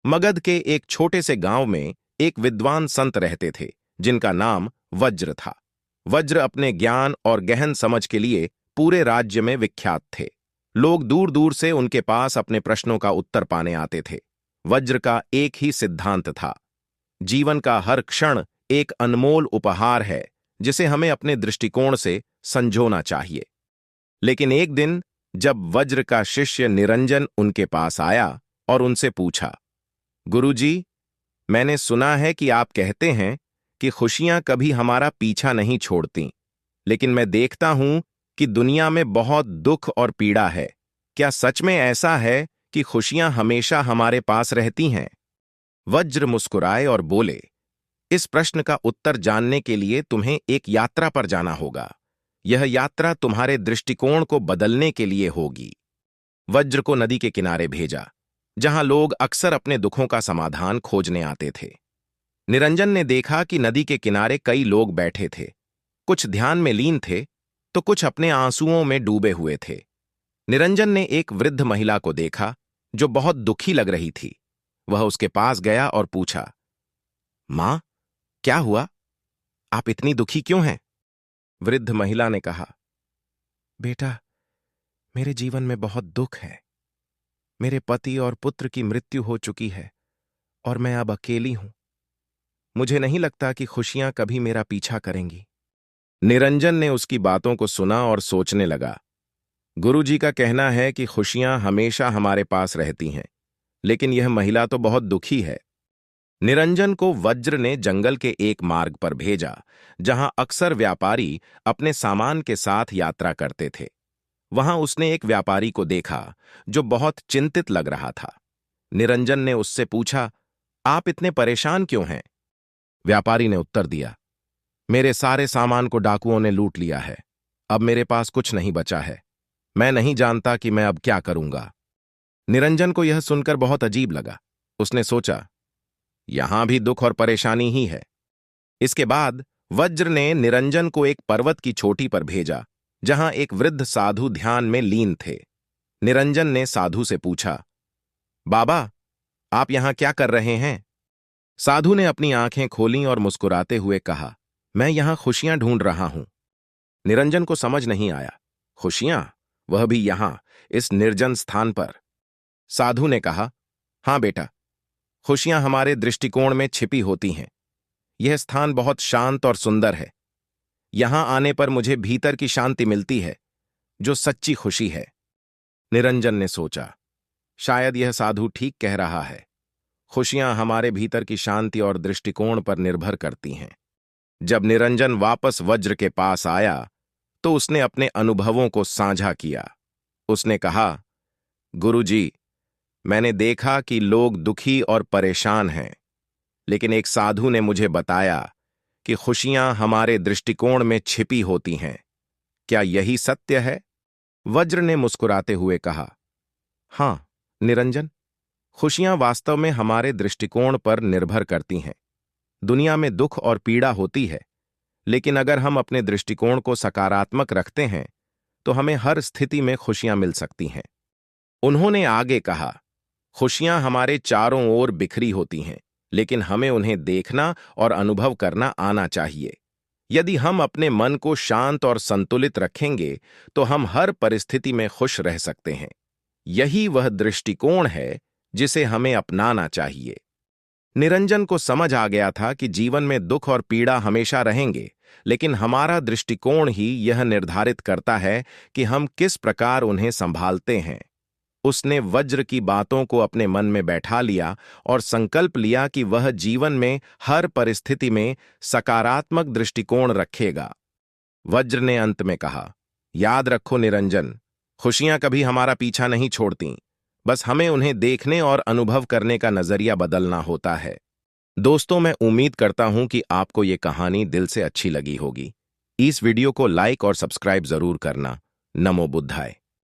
मगध के एक छोटे से गांव में एक विद्वान संत रहते थे जिनका नाम वज्र था। वज्र अपने ज्ञान और गहन समझ के लिए पूरे राज्य में विख्यात थे। लोग दूर दूर से उनके पास अपने प्रश्नों का उत्तर पाने आते थे। वज्र का एक ही सिद्धांत था, जीवन का हर क्षण एक अनमोल उपहार है जिसे हमें अपने दृष्टिकोण से संजोना चाहिए। लेकिन एक दिन जब वज्र का शिष्य निरंजन उनके पास आया और उनसे पूछा, गुरुजी, मैंने सुना है कि आप कहते हैं कि खुशियां कभी हमारा पीछा नहीं छोड़ती, लेकिन मैं देखता हूं कि दुनिया में बहुत दुख और पीड़ा है। क्या सच में ऐसा है कि खुशियां हमेशा हमारे पास रहती हैं? वज्र मुस्कुराए और बोले, इस प्रश्न का उत्तर जानने के लिए तुम्हें एक यात्रा पर जाना होगा। यह यात्रा तुम्हारे दृष्टिकोण को बदलने के लिए होगी। वज्र को नदी के किनारे भेजा, जहां लोग अक्सर अपने दुखों का समाधान खोजने आते थे। निरंजन ने देखा कि नदी के किनारे कई लोग बैठे थे। कुछ ध्यान में लीन थे तो कुछ अपने आंसुओं में डूबे हुए थे। निरंजन ने एक वृद्ध महिला को देखा जो बहुत दुखी लग रही थी। वह उसके पास गया और पूछा, मां, क्या हुआ? आप इतनी दुखी क्यों हैं? वृद्ध महिला ने कहा, बेटा, मेरे जीवन में बहुत दुख है। मेरे पति और पुत्र की मृत्यु हो चुकी है और मैं अब अकेली हूं। मुझे नहीं लगता कि खुशियां कभी मेरा पीछा करेंगी। निरंजन ने उसकी बातों को सुना और सोचने लगा। गुरुजी का कहना है कि खुशियां हमेशा हमारे पास रहती हैं, लेकिन यह महिला तो बहुत दुखी है। निरंजन को वज्र ने जंगल के एक मार्ग पर भेजा, जहां अक्सर व्यापारी अपने सामान के साथ यात्रा करते थे। वहां उसने एक व्यापारी को देखा जो बहुत चिंतित लग रहा था। निरंजन ने उससे पूछा, आप इतने परेशान क्यों हैं? व्यापारी ने उत्तर दिया, मेरे सारे सामान को डाकुओं ने लूट लिया है। अब मेरे पास कुछ नहीं बचा है। मैं नहीं जानता कि मैं अब क्या करूंगा। निरंजन को यह सुनकर बहुत अजीब लगा। उसने सोचा, यहां भी दुख और परेशानी ही है। इसके बाद वज्र ने निरंजन को एक पर्वत की चोटी पर भेजा, जहां एक वृद्ध साधु ध्यान में लीन थे। निरंजन ने साधु से पूछा, बाबा, आप यहां क्या कर रहे हैं? साधु ने अपनी आंखें खोलीं और मुस्कुराते हुए कहा, मैं यहां खुशियां ढूंढ रहा हूं। निरंजन को समझ नहीं आया, खुशियां, वह भी यहां, इस निर्जन स्थान पर। साधु ने कहा, हां बेटा, खुशियां हमारे दृष्टिकोण में छिपी होती हैं। यह स्थान बहुत शांत और सुंदर है। यहां आने पर मुझे भीतर की शांति मिलती है, जो सच्ची खुशी है। निरंजन ने सोचा, शायद यह साधु ठीक कह रहा है। खुशियां हमारे भीतर की शांति और दृष्टिकोण पर निर्भर करती हैं। जब निरंजन वापस वज्र के पास आया तो उसने अपने अनुभवों को साझा किया। उसने कहा, गुरुजी, मैंने देखा कि लोग दुखी और परेशान हैं, लेकिन एक साधु ने मुझे बताया कि खुशियां हमारे दृष्टिकोण में छिपी होती हैं। क्या यही सत्य है? वज्र ने मुस्कुराते हुए कहा, हां निरंजन, खुशियां वास्तव में हमारे दृष्टिकोण पर निर्भर करती हैं। दुनिया में दुख और पीड़ा होती है, लेकिन अगर हम अपने दृष्टिकोण को सकारात्मक रखते हैं तो हमें हर स्थिति में खुशियां मिल सकती हैं। उन्होंने आगे कहा, खुशियां हमारे चारों ओर बिखरी होती हैं, लेकिन हमें उन्हें देखना और अनुभव करना आना चाहिए। यदि हम अपने मन को शांत और संतुलित रखेंगे तो हम हर परिस्थिति में खुश रह सकते हैं। यही वह दृष्टिकोण है जिसे हमें अपनाना चाहिए। निरंजन को समझ आ गया था कि जीवन में दुख और पीड़ा हमेशा रहेंगे, लेकिन हमारा दृष्टिकोण ही यह निर्धारित करता है कि हम किस प्रकार उन्हें संभालते हैं। उसने वज्र की बातों को अपने मन में बैठा लिया और संकल्प लिया कि वह जीवन में हर परिस्थिति में सकारात्मक दृष्टिकोण रखेगा। वज्र ने अंत में कहा, याद रखो निरंजन, खुशियां कभी हमारा पीछा नहीं छोड़ती, बस हमें उन्हें देखने और अनुभव करने का नजरिया बदलना होता है। दोस्तों, मैं उम्मीद करता हूं कि आपको ये कहानी दिल से अच्छी लगी होगी। इस वीडियो को लाइक और सब्सक्राइब जरूर करना। नमो बुद्धाय।